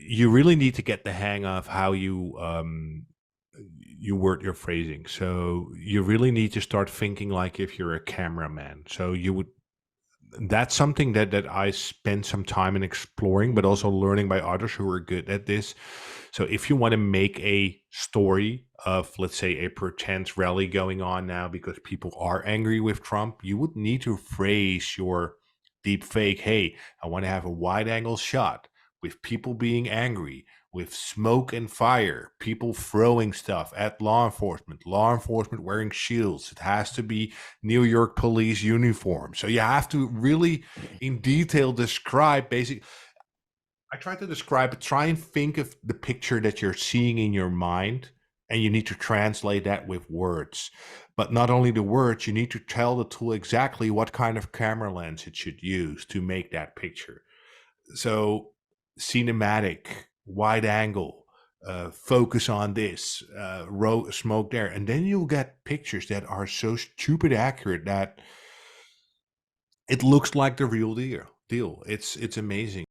you really need to get the hang of how you word your phrasing. So you really need to start thinking like if you're a cameraman. So you would that's something that I spend some time in exploring, but also learning by others who are good at this. So if you want to make a story of, let's say, a pretend rally going on now because people are angry with Trump, you would need to phrase your deep fake, hey, I want to have a wide angle shot with people being angry, with smoke and fire, people throwing stuff at law enforcement wearing shields. It has to be New York police uniform. So you have to really in detail describe basic. I try to describe it, try and think of the picture that you're seeing in your mind, and you need to translate that with words. But not only the words, you need to tell the tool exactly what kind of camera lens it should use to make that picture. So cinematic, wide angle, focus on this, smoke there, and then you'll get pictures that are so stupid accurate that it looks like the real deal. It's amazing.